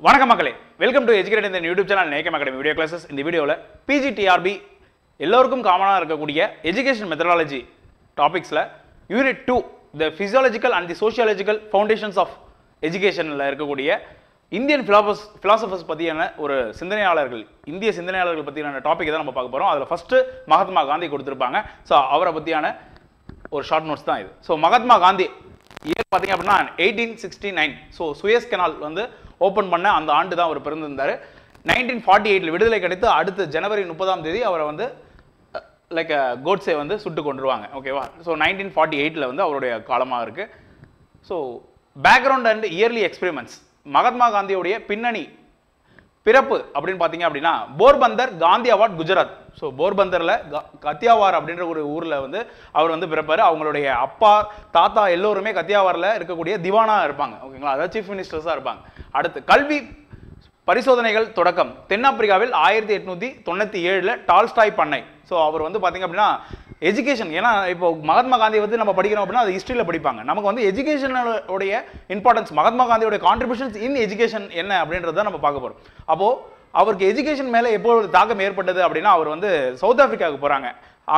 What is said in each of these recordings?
வணக்கம் மக்களே, welcome to educate இந்த யூடியூப் சேனல் நேக்கம் அகாடமி வீடியோ கிளாஸஸ். இந்த வீடியோவில் பிஜிடிஆர்பி எல்லோருக்கும் காமனாக இருக்கக்கூடிய எஜுகேஷன் மெத்தடாலஜி டாபிக்ஸில் unit 2 the physiological and the sociological foundations of எஜுகேஷனில் இருக்கக்கூடிய இந்தியன் ஃபிலாசபர்ஸ் பற்றியான ஒரு சிந்தனையாளர்கள், இந்திய சிந்தனையாளர்கள் பற்றியான டாபிக் தான் நம்ம பார்க்க போகிறோம். அதில் ஃபஸ்ட்டு மகாத்மா காந்தி கொடுத்துருப்பாங்க. ஸோ அவரை பற்றியான ஒரு ஷார்ட் நோட்ஸ் தான் இது. ஸோ மகாத்மா காந்தி இயர் பார்த்தீங்க அப்படின்னா 1869. ஸோ சுயஸ் கெனால் வந்து ஓப்பன் பண்ண அந்த ஆண்டு தான் அவர் பிறந்திருந்தார். 1948 விடுதலை கிடைத்து அடுத்து ஜனவரி 30 அவரை வந்து லைக் கோட்ஸே வந்து சுட்டு கொண்டுருவாங்க. ஓகேவா? ஸோ 1948 வந்து அவருடைய காலமாக இருக்குது. So background and early experiments, Mahatma காந்தியோடைய பின்னணி பிறப்பு அப்படின்னு பார்த்தீங்க அப்படின்னா போர்பந்தர் காந்தி அவார்ட் குஜராத். ஸோ போர்பந்தரில் கத்தியாவார் அப்படின்ற ஒரு ஊரில் வந்து அவர் வந்து பிறப்பார். அவங்களுடைய அப்பா தாத்தா எல்லோருமே கத்தியாவாரில் இருக்கக்கூடிய திவானா இருப்பாங்க. ஓகேங்களா? அதாவது சீஃப் மினிஸ்டர்ஸாக இருப்பாங்க. அடுத்து கல்வி பரிசோதனைகள் தொடக்கம் தென்னாப்பிரிக்காவில் 1897 டால்ஸ்டாய் பண்ணை. ஸோ அவர் வந்து பார்த்தீங்க அப்படின்னா எஜுகேஷன், ஏன்னா இப்போ மகாத்மா காந்தியை வந்து நம்ம படிக்கிறோம் அப்படின்னா அது ஹிஸ்ட்ரியில் படிப்பாங்க. நமக்கு வந்து எஜுகேஷனோடைய இம்பார்ட்டன்ஸ், மகாத்மா காந்தியோட கான்ட்ரிபியூஷன்ஸ் இன் எஜுகேஷன் என்ன அப்படின்றத நம்ம பார்க்க போகிறோம். அப்போது அவருக்கு எஜுகேஷன் மேலே எப்போது தாக்கம் ஏற்பட்டது அப்படின்னா அவர் வந்து சவுத் ஆஃப்ரிக்காவுக்கு போகிறாங்க.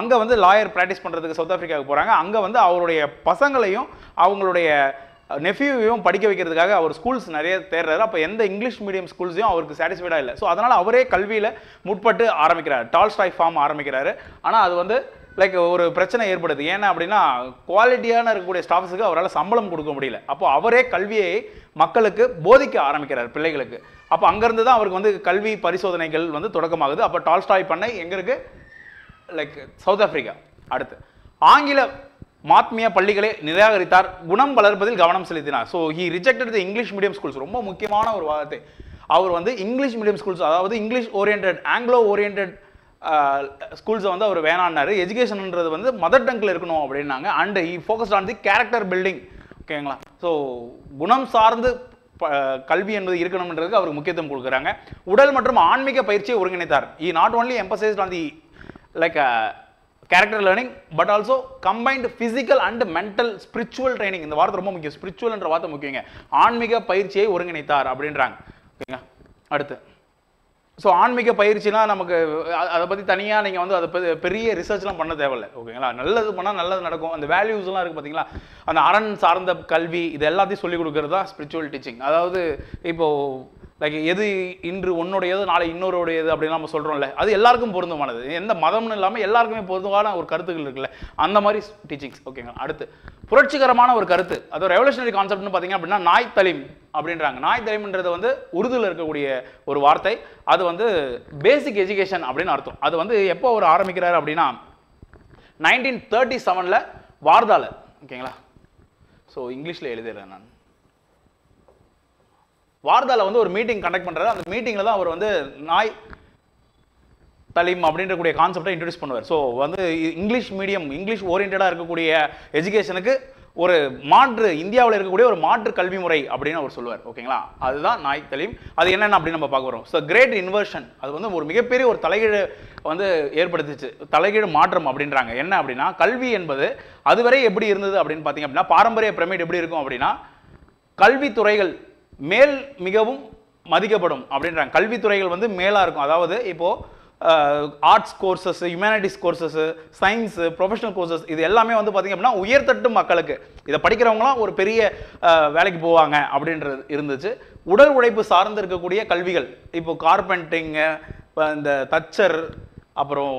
அங்கே வந்து லாயர் ப்ராக்டிஸ் பண்ணுறதுக்கு சவுத் ஆஃப்ரிக்காவுக்கு போகிறாங்க. அங்கே வந்து அவருடைய பசங்களையும் அவங்களுடைய நெஃப்யூவையும் படிக்க வைக்கிறதுக்காக அவர் ஸ்கூல்ஸ் நிறைய தேடுறாரு. அப்போ எந்த இங்கிலீஷ் மீடியம் ஸ்கூல்ஸையும் அவருக்கு சாட்டிஸ்ஃபைடாக இல்லை. ஸோ அதனால் அவரே கல்வியில் முற்பட்டு ஆரம்பிக்கிறார். டால்ஸ்டாய் ஃபார்ம் ஆரம்பிக்கிறாரு. ஆனால் அது வந்து லைக் ஒரு பிரச்சனை ஏற்படுது. ஏன்னா அப்படின்னா குவாலிட்டியான இருக்கக்கூடிய ஸ்டாஃப்ஸுக்கு அவரால் சம்பளம் கொடுக்க முடியல. அப்போ அவரே கல்வியை மக்களுக்கு போதிக்க ஆரம்பிக்கிறார், பிள்ளைகளுக்கு. அப்போ அங்கேருந்து தான் அவருக்கு வந்து கல்வி பரிசோதனைகள் வந்து தொடக்கமாகுது. அப்போ டால்ஸ்டாய் பண்ணை எங்கே இருக்குது? Like south Africa. அடுத்து ஆங்கில மாத்மிய பள்ளிகளை நிராகரித்தார், குணம் வளர்ப்பதில் கவனம் செலுத்தினார். So he rejected the English medium schools. ரொம்ப முக்கியமான ஒரு வார்த்தை. அவர் வந்து இங்கிலீஷ் மீடியம் ஸ்கூல்ஸ், அதாவது இங்கிலீஷ் ஓரியன்ட், ஆங்கிலோ ஓரியன்ட் ஸ்கூல்ஸை வந்து அவர் வேணான்னாரு. எஜுகேஷன்ன்றது வந்து மதர் டங்கில் இருக்கணும் அப்படின்னாங்க. And he focused on the character building. ஓகேங்களா? ஸோ குணம் சார்ந்து கல்வி என்பது இருக்கணும்ன்றதுக்கு அவருக்கு முக்கியத்துவம் கொடுக்குறாங்க. உடல் மற்றும் ஆன்மீக பயிற்சியை ஒருங்கிணைத்தார். He not only emphasized on the like character learning but also combined physical and mental spiritual training. இந்த வார்த்தை ரொம்ப முக்கியம். ஸ்பிரிச்சுவல் என்ற வார்த்தை முக்கியங்க. ஆன்மீக பயிற்சியை ஒருங்கிணைத்தார் அப்படின்றாங்க. ஓகேங்க. அடுத்து ஸோ ஆன்மீக பயிற்சினா நமக்கு அதை பற்றி தனியாக நீங்கள் வந்து அதை பெரிய ரிசர்ச்லாம் பண்ண தேவையில்லை. ஓகேங்களா? நல்லது பண்ணால் நல்லது நடக்கும். அந்த வேல்யூஸ்லாம் இருக்குது பார்த்தீங்களா? அந்த அரண் சார்ந்த கல்வி இது எல்லாத்தையும் சொல்லிக் கொடுக்குறது தான் ஸ்பிரிச்சுவல் டீச்சிங். அதாவது இப்போது லைக் எது இன்று உன்னுடையது நாளை இன்னொருடையது அப்படின்னு நம்ம சொல்கிறோம்ல, அது எல்லாருக்கும் பொருந்தமானது. எந்த மதம்னு இல்லாமல் எல்லாருக்குமே பொருந்தமான ஒரு கருத்துக்கள் இருக்குல்ல, அந்த மாதிரி டீச்சிங்ஸ். ஓகேங்களா? அடுத்து புரட்சிகரமான ஒரு கருத்து, அது ஒரு ரெவல்யூஷனரி கான்செப்ட்னு பார்த்தீங்க அப்படின்னா நாய் தலீம் அப்படின்றாங்க. நாய் தலீம்ன்றது வந்து உருதுல இருக்கக்கூடிய ஒரு வார்த்தை. அது வந்து பேசிக் எஜுகேஷன் அப்படின்னு அர்த்தம். அது வந்து எப்போ அவர் ஆரம்பிக்கிறார் அப்படின்னா 1937 வார்தால. ஓகேங்களா? ஸோ இங்கிலீஷில் எழுதிடுறேன் நான். வார்தால வந்து ஒரு மீட்டிங் கண்டக்ட் பண்ணுறாரு. அந்த மீட்டிங்கில் தான் அவர் வந்து நாய் தலீம் அப்படின்ற கூடிய கான்செப்டை இன்ட்ரடியூஸ் பண்ணுவார். ஸோ வந்து இங்கிலீஷ் மீடியம், இங்கிலீஷ் ஓரியன்டாக இருக்கக்கூடிய எஜுகேஷனுக்கு ஒரு மாற்று, இந்தியாவில் இருக்கக்கூடிய ஒரு மாற்று கல்வி முறை அப்படின்னு அவர் சொல்லுவார். ஓகேங்களா? அதுதான் நாய் தலீம். அது என்னென்ன அப்படின்னு நம்ம பார்க்க வரோம். ஸோ கிரேட் இன்வர்ஷன், அது வந்து ஒரு மிகப்பெரிய ஒரு தலைகீழ் வந்து ஏற்படுத்திச்சு, தலைகீழ் மாற்றம் அப்படின்றாங்க. என்ன அப்படின்னா கல்வி என்பது அதுவரை எப்படி இருந்தது அப்படின்னு பார்த்தீங்க அப்படின்னா பாரம்பரிய பிரமிட் எப்படி இருக்கும் அப்படின்னா கல்வித்துறைகள் மேல் மிகவும் மதிக்கப்படும் அப்படின்றாங்க. கல்வித்துறைகள் வந்து மேலாக இருக்கும். அதாவது இப்போது arts courses, humanities courses, science, professional courses இது எல்லாமே வந்து பார்த்திங்க அப்படின்னா உயர்தட்டு மக்களுக்கு, இதை படிக்கிறவங்களாம் ஒரு பெரிய வேலைக்கு போவாங்க அப்படின்றது இருந்துச்சு. உடல் உழைப்பு சார்ந்து இருக்கக்கூடிய கல்விகள், இப்போது கார்பெண்டிங்கு, இந்த தச்சர், அப்புறம்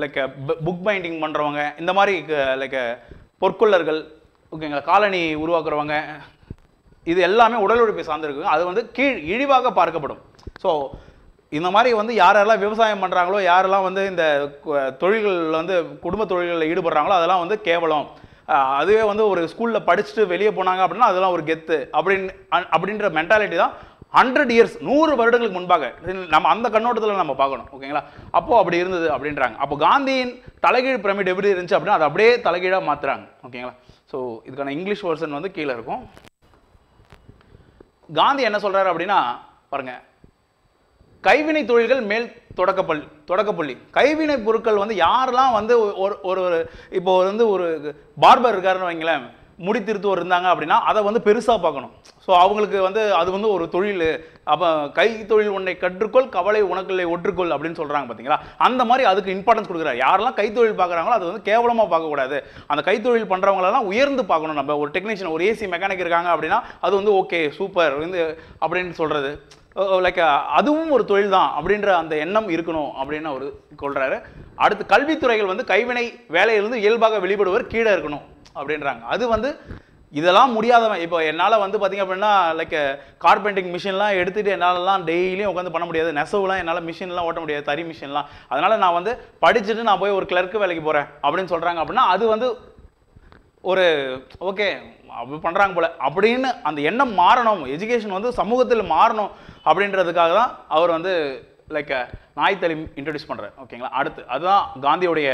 லைக் புக் பைண்டிங் பண்ணுறவங்க, இந்த மாதிரி லைக் பொற்கொள்ளர்கள், ஓகேங்களா, காலனி உருவாக்குறவங்க, இது எல்லாமே உடல் உழைப்பை சார்ந்திருக்குங்க. அது வந்து கீழ் இழிவாக பார்க்கப்படும். ஸோ இந்த மாதிரி வந்து யாரெல்லாம் விவசாயம் பண்ணுறாங்களோ, யாரெல்லாம் வந்து இந்த தொழில்களில் வந்து குடும்ப தொழில்களில் ஈடுபடுறாங்களோ அதெல்லாம் வந்து கேவலம். அதுவே வந்து ஒரு ஸ்கூலில் படிச்சுட்டு வெளியே போனாங்க அப்படின்னா அதெல்லாம் ஒரு கெத்து அப்படின்ற மென்டாலிட்டி தான் 100 இயர்ஸ் 100 வருடங்களுக்கு முன்பாக நம்ம அந்த கண்ணோட்டத்தில் நம்ம பார்க்கணும். ஓகேங்களா? அப்போது அப்படி இருந்தது அப்படின்றாங்க. அப்போ காந்தியின் தலைகீழ் பிரமிட் எப்படி இருந்துச்சு அப்படின்னா அதை அப்படியே தலைகீழாக மாற்றுறாங்க. ஓகேங்களா? ஸோ இதுக்கான இங்கிலீஷ் வெர்ஷன் வந்து கீழே இருக்கும். காந்தி என்ன சொல்றாரு அப்படின்னா பாருங்க, கைவினை தொழில்கள் மேல் தொடக்கப்பள்ளி. கைவினை பொருட்கள் வந்து யாரெல்லாம் வந்து ஒரு இப்போ வந்து ஒரு பார்பர் இருக்காருன்னு வைங்களேன், முடி திருத்துவோர் இருந்தாங்க அப்படின்னா அதை வந்து பெருசாக பார்க்கணும். ஸோ ஸோ அவங்களுக்கு வந்து அது வந்து ஒரு தொழில், அப்போ கைத்தொழில் உன்னை கற்றுக்கொள் கவலை உனக்குள்ளே ஒற்றுக்கொள் அப்படின்னு சொல்கிறாங்க பார்த்தீங்களா. அந்த மாதிரி அதுக்கு இம்பார்ட்டன்ஸ் கொடுக்குறாரு. யாரெல்லாம் கைத்தொழில் பார்க்குறாங்களோ அது வந்து கேவலமாக பார்க்கக்கூடாது, அந்த கைத்தொழில் பண்ணுறவங்களெல்லாம் உயர்ந்து பார்க்கணும். நம்ம ஒரு டெக்னீஷியன், ஒரு ஏசி மெக்கானிக் இருக்காங்க அப்படின்னா அது வந்து ஓகே சூப்பர் வந்து அப்படின்னு சொல்கிறது, லைக் அதுவும் ஒரு தொழில் தான் அப்படின்ற அந்த எண்ணம் இருக்கணும் அப்படின்னு அவர் சொல்கிறாரு. அடுத்து கல்வித்துறைகள் வந்து கைவினை வேலையிலிருந்து இயல்பாக வெளிப்படுவர் கீழே இருக்கணும் அப்படின்றாங்க. அது வந்து இதெல்லாம் முடியாதவன், இப்போ என்னால் வந்து பார்த்திங்க அப்படின்னா லைக் கார்பெண்டிங் மிஷின்லாம் எடுத்துகிட்டு என்னாலலாம் டெய்லியும் உட்காந்து பண்ண முடியாது, நெசவுலாம் என்னால் மிஷின்லாம் ஓட்ட முடியாது, தறி மிஷின்லாம். அதனால் நான் வந்து படிச்சுட்டு நான் போய் ஒரு கிளர்க்கு வேலைக்கு போகிறேன் அப்படின்னு சொல்கிறாங்க அப்படின்னா அது வந்து ஒரு ஓகே அப்படி பண்ணுறாங்க போல அப்படின்னு அந்த எண்ணம் மாறணும். எஜுகேஷன் வந்து சமூகத்தில் மாறணும் அப்படின்றதுக்காக தான் அவர் வந்து லைக் நாய் தலீம் இன்ட்ரடியூஸ் பண்ணுறாரு. ஓகேங்களா. அடுத்து அதுதான் காந்தியோடைய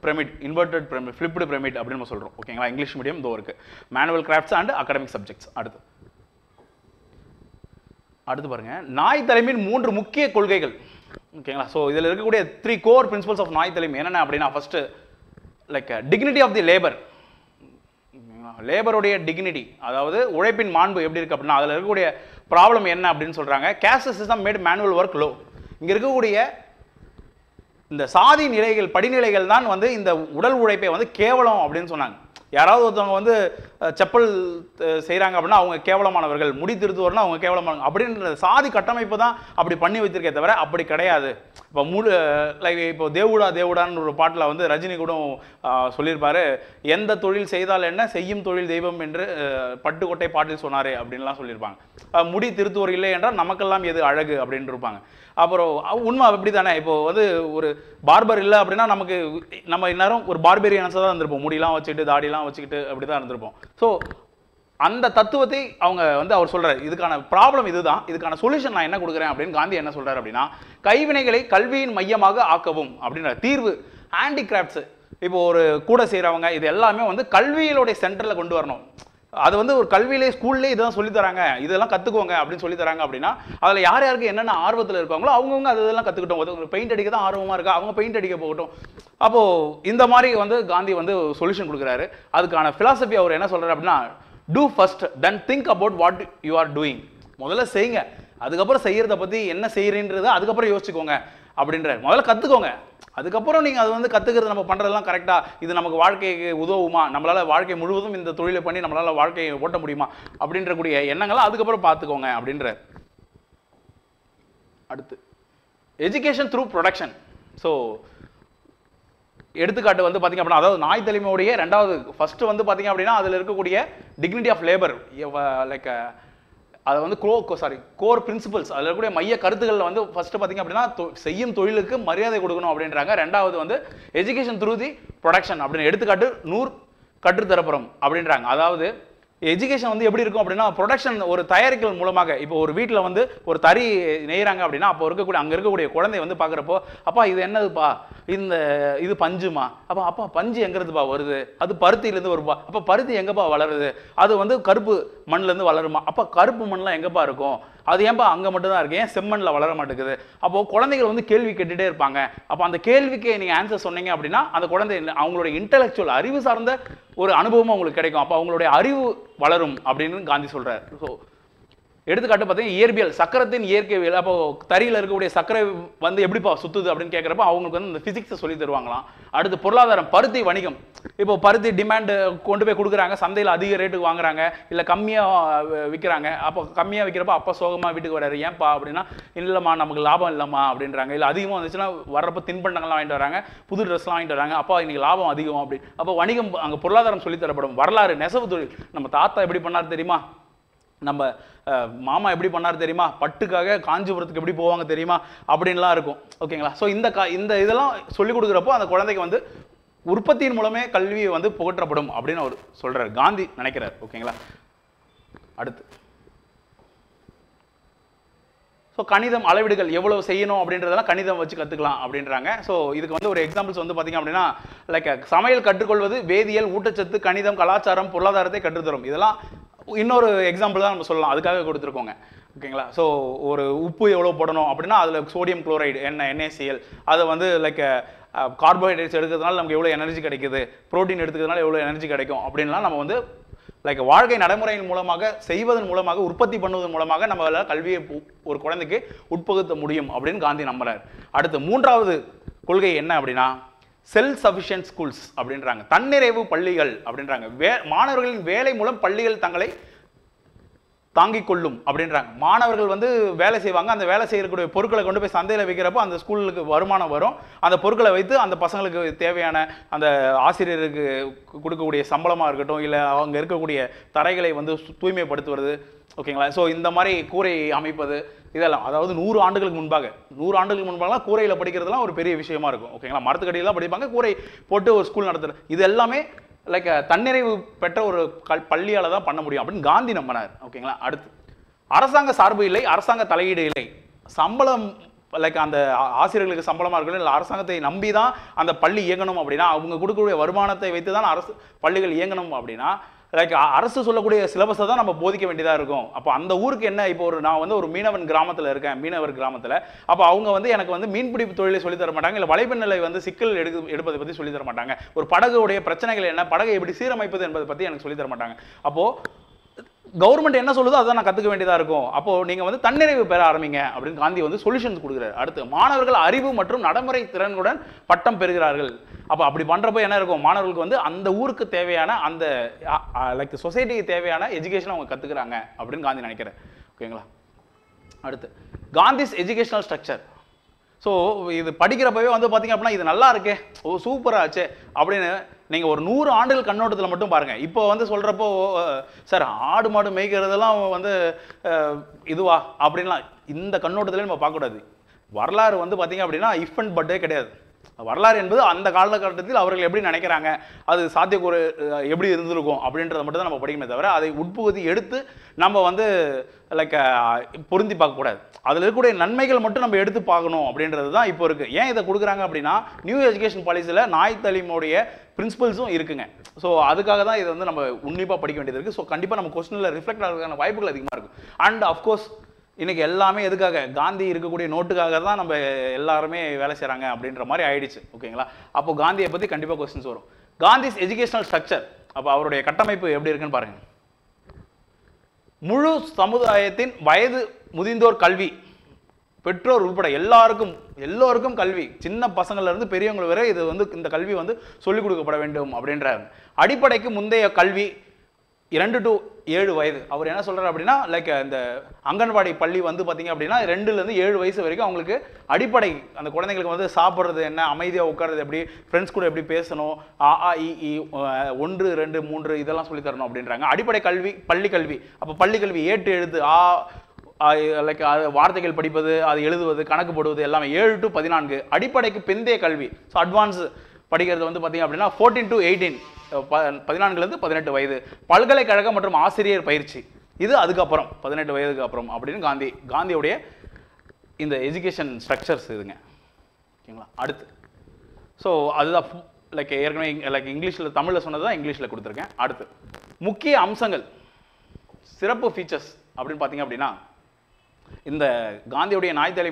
பிரமிட், இன்வெர்டட் பிரமிட், ஃபிளிப்டு பிரமிட் அப்படின்னு நம்ம சொல்கிறோம். ஓகேங்களா. இங்கிலீஷ் மீடியம் இதோ இருக்குது, manual crafts and academic subjects. அடுத்து பாருங்க, நாய் தலைமையின் 3 முக்கிய கொள்கைகள். ஓகேங்களா. ஸோ இதில் இருக்கக்கூடிய 3 கோர் பிரின்சிபல்ஸ் ஆஃப் நாய் தலைமை என்னென்ன அப்படின்னா, first like dignity of the labour, லேபருடைய டிக்னிட்டி, அதாவது உழைப்பின் மாண்பு எப்படி இருக்குது அப்படின்னா அதில் இருக்கக்கூடிய ப்ராப்ளம் என்ன அப்படின்னு சொல்கிறாங்க. Caste system made manual work low. இங்கே இருக்கக்கூடிய இந்த சாதி நிலைகள், படிநிலைகள் தான் வந்து இந்த உடல் உழைப்பை வந்து கேவலம் அப்படின்னு சொன்னாங்க. யாராவது ஒருத்தவங்க வந்து செப்பல் செய்கிறாங்க அப்படின்னா அவங்க கேவலமானவர்கள், முடி திருத்துவர்னா அவங்க கேவலமானவங்க அப்படின்ற சாதி கட்டமைப்பு தான் அப்படி பண்ணி வச்சிருக்கே தவிர அப்படி கிடையாது. இப்போ லைக் இப்போ தேவுடான்னு ஒரு பாட்டில் வந்து ரஜினி கூட சொல்லியிருப்பாரு, எந்த தொழில் செய்தால் என்ன செய்யும் தொழில் தெய்வம் என்று பட்டுக்கோட்டை பாட்டில் சொன்னாரே அப்படின்லாம் சொல்லியிருப்பாங்க. முடி திருத்துவர் இல்லை என்றால் நமக்கெல்லாம் எது அழகு அப்படின்னு இருப்பாங்க. அப்புறம் உண்மை அப்படி தானே. இப்போ வந்து ஒரு பார்பர் இல்லை அப்படின்னா நமக்கு நம்ம இந்நேரம் ஒரு பார்பேரியன்ஸாக தான் இருந்திருப்போம், முடியெல்லாம் வச்சுக்கிட்டு தாடியெல்லாம் வச்சுக்கிட்டு அப்படி தான் இருந்திருப்போம். ஸோ அந்த தத்துவத்தை அவங்க வந்து அவர் சொல்கிறார், இதுக்கான ப்ராப்ளம் இதுதான், இதுக்கான சொல்யூஷன் நான் என்ன கொடுக்குறேன் அப்படின்னு காந்தி என்ன சொல்கிறார் அப்படின்னா, கைவினைகளை கல்வியின் மையமாக ஆக்கவும் அப்படின்ற தீர்வு. ஹேண்டிகிராஃப்ட்ஸு, இப்போ ஒரு கூட செய்கிறவங்க, இது எல்லாமே வந்து கல்வியிலுடைய சென்டரில் கொண்டு வரணும். அது வந்து ஒரு கல்வியிலே ஸ்கூல்லே இதெல்லாம் சொல்லித்தராங்க, இதெல்லாம் கற்றுக்கோங்க அப்படின்னு சொல்லித்தராங்க அப்படின்னா அதில் யார் யாருக்கு என்னென்ன ஆர்வத்தில் இருக்காங்களோ அவங்கவுங்க அதெல்லாம் கற்றுக்கிட்டோம். பெயிண்ட் அடிக்க தான் ஆர்வமாக இருக்கா, அவங்க பெயிண்ட் அடிக்க போகட்டும். அப்போது இந்த மாதிரி வந்து காந்தி வந்து சொல்யூஷன் கொடுக்குறாரு. அதுக்கான ஃபிலாசபி அவர் என்ன சொல்கிறார் அப்படின்னா, do first then think about what you are doing. முதல்ல செய்யுங்க, அதுக்கப்புறம் செய்கிறத பற்றி என்ன செய்கிறீன்றதை அதுக்கப்புறம் யோசிச்சுக்கோங்க அப்படின்ற. முதல்ல கற்றுக்கோங்க, அதுக்கப்புறம் நீங்கள் அது வந்து கற்றுக்கிறது நம்ம பண்ணுறதெல்லாம் கரெக்டாக, இது நமக்கு வாழ்க்கைக்கு உதவுமா, நம்மளால் வாழ்க்கை முழுவதும் இந்த தொழிலை பண்ணி நம்மளால் வாழ்க்கையை ஓட்ட முடியுமா அப்படின்ற கூடிய எண்ணங்களை அதுக்கப்புறம் பார்த்துக்கோங்க அப்படின்ற. அடுத்து எஜுகேஷன் த்ரூ ப்ரொடக்ஷன். ஸோ எடுத்துக்காட்டு வந்து பார்த்திங்க அப்படின்னா, அதாவது நாய் தலைமையுடைய ரெண்டாவது, ஃபஸ்ட்டு வந்து பார்த்திங்க அப்படின்னா அதில் இருக்கக்கூடிய டிக்னிட்டி ஆஃப் லேபர், லைக் அதை வந்து கோர் பிரின்சிபல்ஸ், அதில் இருக்கக்கூடிய மைய கருத்துக்களில் வந்து ஃபஸ்ட்டு பார்த்திங்க அப்படின்னா செய்யும் தொழிலுக்கு மரியாதை கொடுக்கணும் அப்படின்றாங்க. ரெண்டாவது வந்து எஜுகேஷன் த்ரூ தி ப்ரொடக்ஷன் அப்படின்னு, எடுத்துக்காட்டு 100 கற்றுத்தரப்புறம் அப்படின்றாங்க. அதாவது எஜுகேஷன் வந்து எப்படி இருக்கும் அப்படின்னா, ப்ரொடக்ஷன் ஒரு தயாரிக்கல் மூலமாக. இப்போ ஒரு வீட்டில் வந்து ஒரு தறி நெய்கிறாங்க அப்படின்னா அப்போ அங்கே இருக்கக்கூடிய குழந்தை வந்து பார்க்குறப்போ, அப்பா இது என்னதுப்பா, இது பஞ்சுமா, அப்பா பஞ்சு எங்கிறதுப்பா வருது, அது பருத்தியிலேருந்து வருப்பா, அப்போ பருத்தி எங்கேப்பா வளருது, அது வந்து கருப்பு மண்ணிலேருந்து வளருமா, அப்போ கருப்பு மண்ணில் எங்கேப்பா இருக்கும், அது ஏன்பா அங்கே மட்டும் தான் இருக்கு, ஏன் செம்மண்ணில் வளர மாட்டேங்குது. அப்போது குழந்தைகள் வந்து கேள்வி கேட்டுகிட்டே இருப்பாங்க. அப்போ அந்த கேள்விக்கு நீங்கள் ஆன்சர் சொன்னீங்க அப்படின்னா அந்த குழந்தை அவங்களுடைய இன்டெலெக்சுவல் அறிவு சார்ந்த ஒரு அனுபவமும் அவங்களுக்கு கிடைக்கும். அப்போ அவங்களுடைய அறிவு வளரும் அப்படின்னு காந்தி சொல்கிறார். ஸோ எடுத்துக்காட்டு பார்த்தீங்கன்னா இயற்பியல், சக்கரத்தின் இயற்கைவியல். அப்போ தறியில் இருக்கக்கூடிய சக்கரை வந்து எப்படிப்பா சுற்றுது அப்படின்னு கேட்குறப்ப அவங்களுக்கு வந்து இந்த ஃபிசிக்ஸை சொல்லி தருவாங்களாம். அடுத்து பொருளாதாரம், பருத்தி வணிகம். இப்போ பருத்தி டிமாண்டு கொண்டு போய் கொடுக்குறாங்க, சந்தையில் அதிக ரேட்டுக்கு வாங்குறாங்க, இல்லை கம்மியாக விற்கிறாங்க. அப்போ கம்மியாக விற்கிறப்ப அப்போ சோகமாக வீட்டுக்கு வராரு, ஏன்ப்பா அப்படின்னா, இல்லைம்மா நமக்கு லாபம் இல்லைம்மா அப்படின்றாங்க. இல்லை அதிகமாக வந்துச்சுன்னா வர்றப்போ தின்பண்டங்கள்லாம் வாங்கிட்டு வராங்க, புது ட்ரெஸ்லாம் வாங்கிட்டு வராங்க, அப்பா இன்னைக்கு லாபம் அதிகம் அப்படி. அப்போ வணிகம், அங்கே பொருளாதாரம் சொல்லித்தரப்படும். வரலாறு, நெசவு தொழில், நம்ம தாத்தா எப்படி பண்ணார் தெரியுமா, நம்ம மாமா எப்படி பண்ணார் தெரியுமா, பட்டுக்காக காஞ்சிபுரத்துக்கு எப்படி போவாங்க தெரியுமா அப்படின்லாம் இருக்கும். ஓகேங்களா. ஸோ இந்த இதெல்லாம் சொல்லிக் கொடுக்குறப்போ அந்த குழந்தைக்கு வந்து உற்பத்தியின் மூலமே கல்வியை வந்து புகற்றப்படும் அப்படின்னு அவர் சொல்கிறார், காந்தி நினைக்கிறார். ஓகேங்களா. அடுத்து ஸோ கணிதம், அளவீடுகள் எவ்வளவு செய்யணும் அப்படின்றதெல்லாம் கணிதம் வச்சு கற்றுக்கலாம் அப்படின்றாங்க. ஸோ இதுக்கு வந்து ஒரு எக்ஸாம்பிள்ஸ் வந்து பார்த்திங்க அப்படின்னா, லைக் சமையல் கற்றுக்கொள்வது வேதியியல், ஊட்டச்சத்து, கணிதம், கலாச்சாரம், பொருளாதாரத்தை கற்றுத்தரும். இதெல்லாம் இன்னொரு எக்ஸாம்பிள் தான் நம்ம சொல்லலாம், அதுக்காக கொடுத்துருக்கோங்க. ஓகேங்களா. ஸோ ஒரு உப்பு எவ்வளோ போடணும் அப்படின்னா அதில் சோடியம் குளோரைடு, NaCl, அதை வந்து லைக் கார்போஹைட்ரேட்ஸ் எடுக்கிறதுனால நமக்கு எவ்வளோ எனர்ஜி கிடைக்குது, ப்ரோட்டீன் எடுத்துக்கிறதுனால எவ்வளோ எனர்ஜி கிடைக்கும் அப்படின்லாம் நம்ம வந்து லைக் வாழ்க்கை நடைமுறையின் மூலமாக செய்வதன் மூலமாக உற்பத்தி பண்ணுவதன் மூலமாக நம்ம கல்வியை ஒரு குழந்தைக்கு உட்புகுத்த முடியும் அப்படின்னு காந்தி நம்புறாரு. அடுத்து மூன்றாவது கொள்கை என்ன அப்படின்னா செல்ஃப் சஃபிஷியன்ட் ஸ்கூல்ஸ் அப்படின்றாங்க. தன்னிறைவு பள்ளிகள் அப்படின்றாங்க. மாணவர்களின் வேலை மூலம் பள்ளிகள் தங்களை தாங்கிக் கொள்ளும் அப்படின்றாங்க. மாணவர்கள் வந்து வேலை செய்வாங்க, அந்த வேலை செய்யக்கூடிய பொருட்களை கொண்டு போய் சந்தையில் வைக்கிறப்போ அந்த ஸ்கூலுக்கு வருமானம் வரும். அந்த பொருட்களை வைத்து அந்த பசங்களுக்கு தேவையான அந்த ஆசிரியருக்கு கொடுக்கக்கூடிய சம்பளமாக இருக்கட்டும், இல்லை அவங்க இருக்கக்கூடிய தரைகளை வந்து தூய்மைப்படுத்துவது, ஓகேங்களா. ஸோ இந்த மாதிரி கூரை அமைப்பது இதெல்லாம், அதாவது 100 ஆண்டுகளுக்கு முன்பாக கூரையில் படிக்கிறதுலாம் ஒரு பெரிய விஷயமா இருக்கும், ஓகேங்களா. மரத்துக்கடியெல்லாம் படிப்பாங்க, கூரை போட்டு ஒரு ஸ்கூல் நடத்துறது, இது எல்லாமே லைக் தன்னிறைவு பெற்ற ஒரு பள்ளியால் தான் பண்ண முடியும் அப்படின்னு காந்தி நம்பினார், ஓகேங்களா. அடுத்து அரசாங்க சார்பு இல்லை, அரசாங்க தலையீடு இல்லை. சம்பளம் லைக் அந்த ஆசிரியர்களுக்கு சம்பளமாக இருக்கணும், இல்லை அரசாங்கத்தை நம்பி தான் அந்த பள்ளி இயங்கணும் அப்படின்னா, அவங்க கொடுக்கக்கூடிய வருமானத்தை வைத்து தான் அரசு பள்ளிகள் இயங்கணும் அப்படின்னா, லைக் அரசு சொல்லக்கூடிய சிலபஸை தான் நம்ம போதிக்க வேண்டியதாக இருக்கும். அப்போ அந்த ஊருக்கு என்ன, இப்போ நான் வந்து ஒரு மீனவர் கிராமத்தில் அப்போ அவங்க வந்து எனக்கு வந்து மீன்பிடிப்பு தொழிலை சொல்லித்தர மாட்டாங்க, இல்லை வலைப்பின்னலை வந்து சிக்கல் எடுப்பதை பற்றி சொல்லித்தர மாட்டாங்க, ஒரு படகுடைய பிரச்சனைகள் என்ன, படகை எப்படி சீரமைப்பது என்பதை பற்றி எனக்கு சொல்லித்தர மாட்டாங்க. அப்போது கவர்மெண்ட் என்ன சொல்லுதோ அதை நான் கற்றுக்க வேண்டியதாக இருக்கும். அப்போது நீங்கள் வந்து தன்னிறைவு பெற ஆரம்பிங்க அப்படின்னு காந்தி வந்து சொல்யூஷன்ஸ் கொடுக்குறாரு. அடுத்து மாணவர்கள் அறிவு மற்றும் நடைமுறை திறன்களுடன் பட்டம் பெறுகிறார்கள். அப்போ அப்படி பண்ணுறப்போ என்ன இருக்கும், மாணவர்களுக்கு வந்து அந்த ஊருக்கு தேவையான அந்த லைக் சொசைட்டிக்கு தேவையான எஜுகேஷன் அவங்க கற்றுக்குறாங்க அப்படின்னு காந்தி நினைக்கிறேன், ஓகேங்களா. அடுத்து காந்திஸ் எஜுகேஷனல் ஸ்ட்ரக்சர். ஸோ இது படிக்கிறப்பவே வந்து பார்த்தீங்க அப்படின்னா இது நல்லா இருக்கே, ஓ சூப்பராக ஆச்சு அப்படின்னு நீங்கள் ஒரு 100 ஆண்டுகள் கண்ணோட்டத்தில் மட்டும் பாருங்கள். இப்போ வந்து சொல்கிறப்போ சார் ஆடு மாடு மேய்க்கிறதெல்லாம் வந்து இதுவா அப்படின்லாம் இந்த கண்ணோட்டத்திலே நம்ம பார்க்கக்கூடாது. வரலாறு வந்து பார்த்தீங்க அப்படின்னா இஃப் அண்ட் பட்டே கிடையாது. வரலாறு என்பது அந்த காலகட்டத்தில் அவர்கள் எப்படி நினைக்கிறாங்க, அது சாத்தியக்கூறு எப்படி இருந்திருக்கும் அப்படின்றத மட்டும் தான் நம்ம படிக்கணுமே தவிர, அதை உட்புகுத்தி எடுத்து நம்ம வந்து லைக் பொருந்தி பார்க்கக்கூடாது. அதில் இருக்கக்கூடிய நன்மைகள் மட்டும் நம்ம எடுத்து பார்க்கணும் அப்படின்றது தான் இப்போ இருக்குது. ஏன் இதை கொடுக்குறாங்க அப்படின்னா, நியூ எஜுகேஷன் பாலிசியில் நாய் தலிமுடைய பிரின்சிபல்ஸும் இருக்குங்க. ஸோ அதுக்காக தான் இதை வந்து நம்ம உன்னிப்பாக படிக்க வேண்டியது இருக்குது. ஸோ கண்டிப்பாக நம்ம கொஸ்டினில் ரிஃப்ளெக்ட் ஆகிறதுக்கான வாய்ப்புகள் அதிகமாக இருக்கும். அண்ட் அஃப்கோர்ஸ் இன்னைக்கு எல்லாமே எதுக்காக, காந்தி இருக்கக்கூடிய நோட்டுக்காக தான் நம்ம எல்லாருமே வேலை செய்கிறாங்க அப்படின்ற மாதிரி ஆயிடுச்சு, ஓகேங்களா. அப்போ காந்தியை பற்றி கண்டிப்பாக கொஸ்டின்ஸ் வரும். காந்திஸ் எஜுகேஷனல் ஸ்ட்ரக்சர், அப்போ அவருடைய கட்டமைப்பு எப்படி இருக்குன்னு பாருங்க. முழு சமுதாயத்தின் வயது முதிர்ந்தோர் கல்வி, பெற்றோர் உட்பட எல்லோருக்கும் கல்வி, சின்ன பசங்கள்ல இருந்து பெரியவங்க வரை இது வந்து இந்த கல்வி வந்து சொல்லிக் கொடுக்கப்பட வேண்டும் அப்படின்றார். அடிப்படைக்கு முந்தைய கல்வி 2 to 7 வயது. அவர் என்ன சொல்றாரு அப்படின்னா, லைக் இந்த அங்கன்வாடி பள்ளி வந்து பார்த்தீங்க அப்படின்னா 2லேருந்து 7 வயசு வரைக்கும் அவங்களுக்கு அடிப்படை, அந்த குழந்தைங்களுக்கு வந்து சாப்பிட்றது என்ன, அமைதியாக உட்கார்றது எப்படி, ஃப்ரெண்ட்ஸ் கூட எப்படி பேசணும், இ 1 2 3 இதெல்லாம் சொல்லி தரணும் அப்படின்றாங்க. அடிப்படை கல்வி பள்ளி கல்வி. அப்போ பள்ளி கல்வி ஏட்டு எழுத்து லைக் வார்த்தைகள் படிப்பது, அது எழுதுவது, கணக்கு போடுவது எல்லாமே 7 to 14. அடிப்படைக்கு பிந்தைய கல்வி, ஸோ அட்வான்ஸ் படிக்கிறது வந்து பார்த்தீங்க அப்படின்னா 14 to 18, 14லேருந்து 18 வயது. பல்கலைக்கழகம் மற்றும் ஆசிரியர் பயிற்சி, இது அதுக்கப்புறம் 18 வயதுக்கு அப்புறம் அப்படின்னு காந்தியோடைய இந்த எஜுகேஷன் ஸ்ட்ரக்சர்ஸ் இதுங்க, ஓகேங்களா. அடுத்து ஸோ அதுதான் லைக் ஏற்கனவே லைக் இங்கிலீஷில் தமிழில் சொன்னது தான் இங்கிலீஷில் கொடுத்துருக்கேன். அடுத்து முக்கிய அம்சங்கள், சிறப்பு ஃபீச்சர்ஸ் அப்படின்னு பார்த்தீங்க அப்படின்னா, இந்த காந்தியுடைய நாய்த்தலை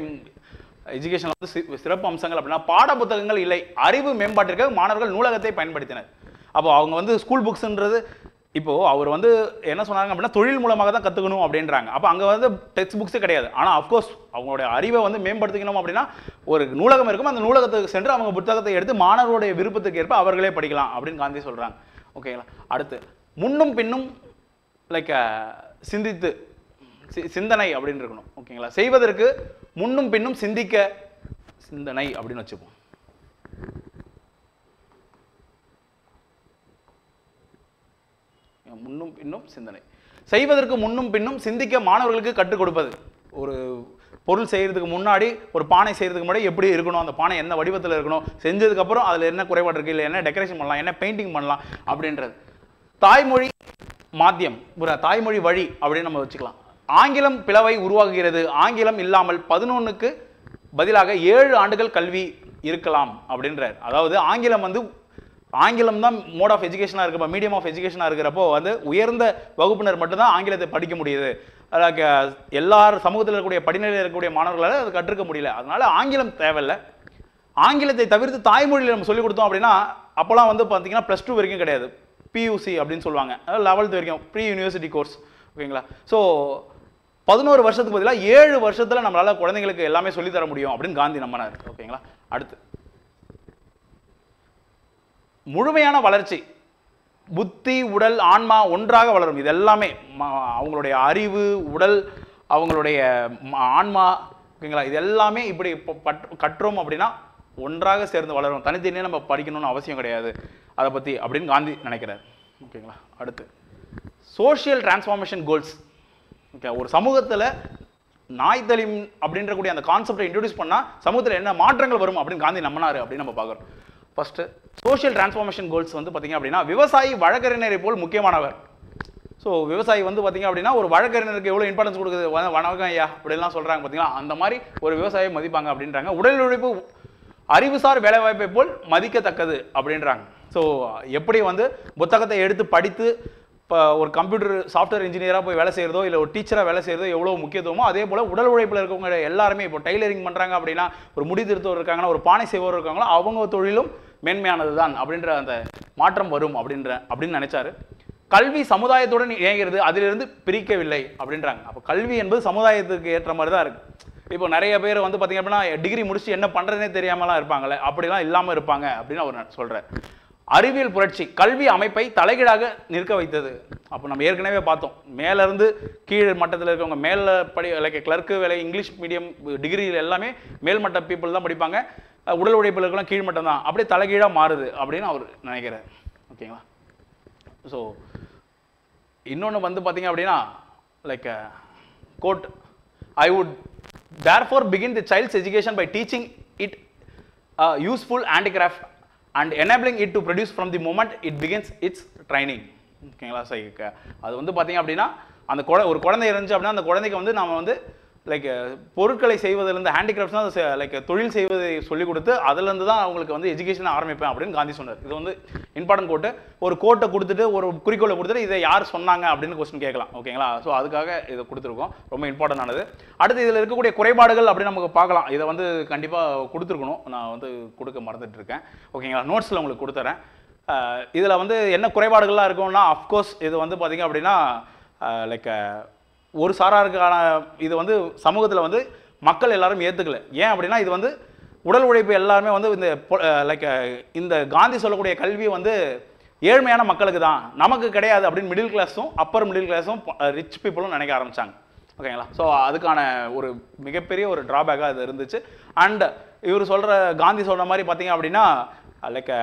எஜுகேஷன் வந்து சிறப்பு அம்சங்கள் அப்படின்னா, பாட புத்தகங்கள் இல்லை, அறிவு மேம்பாட்டிற்கு மாணவர்கள் நூலகத்தை பயன்படுத்தினர். அப்போ அவங்க வந்து ஸ்கூல் புக்ஸ்ன்றது, இப்போது அவர் வந்து என்ன சொன்னாங்க அப்படின்னா தொழில் மூலமாக தான் கற்றுக்கணும் அப்படின்றாங்க. அப்போ அங்கே வந்து டெக்ஸ்ட் புக்ஸே கிடையாது. ஆனால் அஃப்கோர்ஸ் அவங்களுடைய அறிவை வந்து மேம்படுத்திக்கணும் அப்படின்னா ஒரு நூலகம் இருக்கும், அந்த நூலகத்துக்கு சென்று அவங்க புத்தகத்தை எடுத்து மாணவர்களுடைய விருப்பத்துக்கு ஏற்ப அவர்களே படிக்கலாம் அப்படின்னு காந்தி சொல்கிறாங்க, ஓகேங்களா. அடுத்து முன்னும் பின்னும் லைக் சிந்தித்து சிந்தனை அப்படின்னு இருக்கணும், ஓகேங்களா. செய்வதற்கு முன்னும் பின்னும் சிந்திக்க சிந்தனை அப்படின்னு வச்சுப்போம். முன்னும் பின்னும் சிந்தனை, செய்வதற்கு முன்னும் பின்னும் சிந்திக்க மாணவர்களுக்கு கற்றுக் கொடுப்பது. ஒரு பொருள் செய்யறதுக்கு முன்னாடி, ஒரு பானை செய்யறதுக்கு முன்னாடி எப்படி இருக்கணும், அந்த பானை என்ன வடிவத்தில் இருக்கணும், செஞ்சதுக்கு அப்புறம் அதில் என்ன குறைபாடு இருக்கு, இல்லை என்ன டெக்கரேஷன் பண்ணலாம், என்ன பெயிண்டிங் பண்ணலாம் அப்படின்றது. தாய்மொழி மாத்தியம், தாய்மொழி வழி அப்படின்னு நம்ம வச்சுக்கலாம். ஆங்கிலம் பிளவை உருவாக்குகிறது, ஆங்கிலம் இல்லாமல் 11க்கு பதிலாக 7 ஆண்டுகள் கல்வி இருக்கலாம் அப்படின்றார். அதாவது ஆங்கிலம் தான் மோட் ஆஃப் எஜுகேஷனாக இருக்கப்போ, மீடியம் ஆஃப் எஜுகேஷனாக இருக்கிறப்போ வந்து உயர்ந்த வகுப்பினர் மட்டும்தான் ஆங்கிலத்தை படிக்க முடியுது. எல்லாரும் சமூகத்தில் இருக்கக்கூடிய படிநிலையில் இருக்கக்கூடிய மாணவர்களால் அதை கற்றுக்க முடியல. அதனால ஆங்கிலம் தேவையில்லை. ஆங்கிலத்தை தவிர்த்து தாய்மொழியில் நம்ம சொல்லிக் கொடுத்தோம் அப்படின்னா, அப்போலாம் வந்து பார்த்தீங்கன்னா +2 வரைக்கும் கிடையாது, பியூசி அப்படின்னு சொல்லுவாங்க, அதாவது 11th வரைக்கும் ப்ரீ யூனிவர்சிட்டி கோர்ஸ். ஓகேங்களா? ஸோ 11 வருஷத்துக்கு பதிலாக 7 வருஷத்தில் நம்மளால் குழந்தைங்களுக்கு எல்லாமே சொல்லித்தர முடியும் அப்படின்னு காந்தி நம்பினார். ஓகேங்களா? அடுத்து முழுமையான வளர்ச்சி, புத்தி உடல் ஆன்மா ஒன்றாக வளரும். இது எல்லாமே அவங்களுடைய அறிவு, உடல், அவங்களுடைய ஆன்மா, ஓகேங்களா, இது எல்லாமே இப்படி கற்றோம் அப்படின்னா ஒன்றாக சேர்ந்து வளரும். தனித்தனியே நம்ம படிக்கணும்னு அவசியம் கிடையாது அதை பற்றி அப்படின்னு காந்தி நினைக்கிறார். ஓகேங்களா? அடுத்து சோஷியல் டிரான்ஸ்ஃபார்மேஷன் கோல்ஸ். ஓகே, ஒரு சமூகத்தில் நாய்த்தலிம் அப்படின்ற கூடிய அந்த கான்செப்டை இன்ட்ரடியூஸ் பண்ணால் சமூகத்தில் என்ன மாற்றங்கள் வரும் அப்படின்னு காந்தி நம்பினார் அப்படின்னு நம்ம பார்க்குறோம். ஃபர்ஸ்ட் சோஷியல் டிரான்ஸ்ஃபார்மேஷன் கோல்ஸ் வந்து பார்த்தீங்க அப்படின்னா, விவசாயி வழக்கறிஞரை போல் முக்கியமானவர். ஸோ விவசாயி வந்து பார்த்தீங்க அப்படின்னா ஒரு வழக்கறிஞருக்கு எவ்வளோ இம்பார்ட்டன்ஸ் கொடுக்குது, வணக்கம் ஐயா அப்படிலாம் சொல்கிறாங்க பார்த்தீங்களா, அந்த மாதிரி ஒரு விவசாயியை மதிப்பாங்க அப்படின்றாங்க. உடல் உழைப்பு அறிவுசார் வேலைவாய்ப்பை போல் மதிக்கத்தக்கது அப்படின்றாங்க. ஸோ எப்படி வந்து புத்தகத்தை எடுத்து படித்து இப்போ ஒரு கம்ப்யூட்டர் சாஃப்ட்வேர் இன்ஜினியராக போய் வேலை செய்கிறதோ இல்லை ஒரு டீச்சராக வேலை செய்கிறதோ எவ்வளோ முக்கியத்துவமோ, அதே போல் உடல் உழைப்பில் இருக்கவங்க எல்லாருமே இப்போ டைலரிங் பண்ணுறாங்க அப்படின்னா, ஒரு முடி திருத்தவர் இருக்காங்கன்னா, ஒரு பானை செய்வோர் இருக்காங்களோ, அவங்க தொழிலும் மேன்மையானது தான் அப்படின்ற அந்த மாற்றம் வரும் அப்படின்னு நினைச்சாரு. கல்வி சமுதாயத்துடன் இணைகிறது, அதிலிருந்து பிரிக்கவில்லை அப்படின்றாங்க. அப்போ கல்வி என்பது சமுதாயத்துக்கு ஏற்ற மாதிரி தான் இருக்குது. இப்போ நிறைய பேர் வந்து பார்த்தீங்க அப்படின்னா டிகிரி முடிச்சு என்ன பண்ணுறதுனே தெரியாமலாம் இருப்பாங்களே, அப்படிலாம் இல்லாமல் இருப்பாங்க அப்படின்னு அவர் சொல்கிறார். அறிவியல் புரட்சி கல்வி அமைப்பை தலைகீழாக நிற்க வைத்தது. அப்போ நம்ம ஏற்கனவே பார்த்தோம், மேலேருந்து கீழ் மட்டத்தில் இருக்கவங்க மேலே லைக் கிளர்க்கு வேலை, இங்கிலீஷ் மீடியம் டிகிரியில் எல்லாமே மேல்மட்ட பீப்புள் தான் படிப்பாங்க, உடல் உழைப்பில் இருக்கலாம் கீழ்மட்டம் தான், அப்படியே தலைகீழாக மாறுது அப்படின்னு அவர் நினைக்கிறார். ஓகேங்களா? ஸோ இன்னொன்று வந்து பார்த்தீங்க அப்படின்னா like quote, I would therefore begin the child's education by teaching it useful handicraft and enabling it to produce from the moment it begins its training. ஓகேங்களா? ஸோ அது வந்து பார்த்தீங்க அப்படின்னா அந்த ஒரு குழந்தை இருந்துச்சு அப்படின்னா அந்த குழந்தைக்கு வந்து நம்ம வந்து லைக் பொருட்களை செய்வதிலிருந்து ஹேண்டிகிராஃப்ட்ஸ் தான் லைக் தொழில் செய்வதை சொல்லிக் கொடுத்து அதுலேருந்து தான் அவங்களுக்கு வந்து எஜுகேஷன் ஆரம்பிப்பேன் அப்படின்னு காந்தி சொன்னார். இது வந்து இம்பார்ட்டன்ட் கோட்டு. ஒரு கோட்டை கொடுத்துட்டு ஒரு குறிக்கோளை கொடுத்துட்டு இதை யார் சொன்னாங்க அப்படின்னு கொஸ்டின் கேட்கலாம். ஓகேங்களா? ஸோ அதுக்காக இதை கொடுத்துருக்கோம், ரொம்ப இம்பார்ட்டன்ட் ஆனது. அடுத்து இதில் இருக்கக்கூடிய குறைபாடுகள் அப்படின்னு நமக்கு பார்க்கலாம். இதை வந்து கண்டிப்பாக கொடுத்துருக்கணும், நான் வந்து கொடுக்க மறந்துட்டு இருக்கேன். ஓகேங்களா? நோட்ஸில் உங்களுக்கு கொடுத்துறேன். இதில் வந்து என்ன குறைபாடுகள்லாம் இருக்கும்னா, அஃப்கோர்ஸ் இது வந்து பார்த்தீங்க அப்படின்னா லைக் ஒரு சாராருக்கான இது வந்து சமூகத்தில் வந்து மக்கள் எல்லாரும் ஏற்றுக்கல. ஏன் அப்படின்னா இது வந்து உடல் உழைப்பு எல்லாருமே வந்து இந்த லைக் இந்த காந்தி சொல்லக்கூடிய கல்வி வந்து ஏழ்மையான மக்களுக்கு தான், நமக்கு கிடையாது அப்படின்னு மிடில் கிளாஸும் அப்பர் மிடில் கிளாஸும் ரிச் பீப்புளும் நினைக்க ஆரம்பித்தாங்க. ஓகேங்களா? ஸோ அதுக்கான ஒரு மிகப்பெரிய ஒரு ட்ராபேக்காக அது இருந்துச்சு. அண்ட் இவர் சொல்கிற காந்தி சொல்கிற மாதிரி பார்த்தீங்க அப்படின்னா லைக்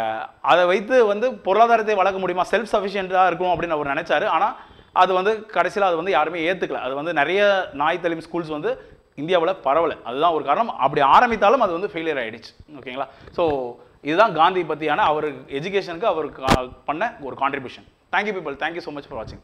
அதை வைத்து வந்து பொருளாதாரத்தை வளர்க்க முடியுமா, செல்ஃப் சஃபிஷியண்ட்டாக இருக்கும் அப்படின்னு அவர் நினைச்சாரு. ஆனால் அது வந்து கடைசியில் அது வந்து யாருமே ஏற்றுக்கல. அது வந்து நிறைய நாய் தலிம் ஸ்கூல்ஸ் வந்து இந்தியாவில் பரவலை, அதுதான் ஒரு காரணம். அப்படி ஆரம்பித்தாலும் அது வந்து ஃபெயிலியர் ஆகிடுச்சு. ஓகேங்களா? ஸோ இதுதான் காந்தி பற்றியான அவர் எஜுகேஷனுக்கு அவர் பண்ண ஒரு contribution. Thank you people, thank you so much for வாட்சிங்.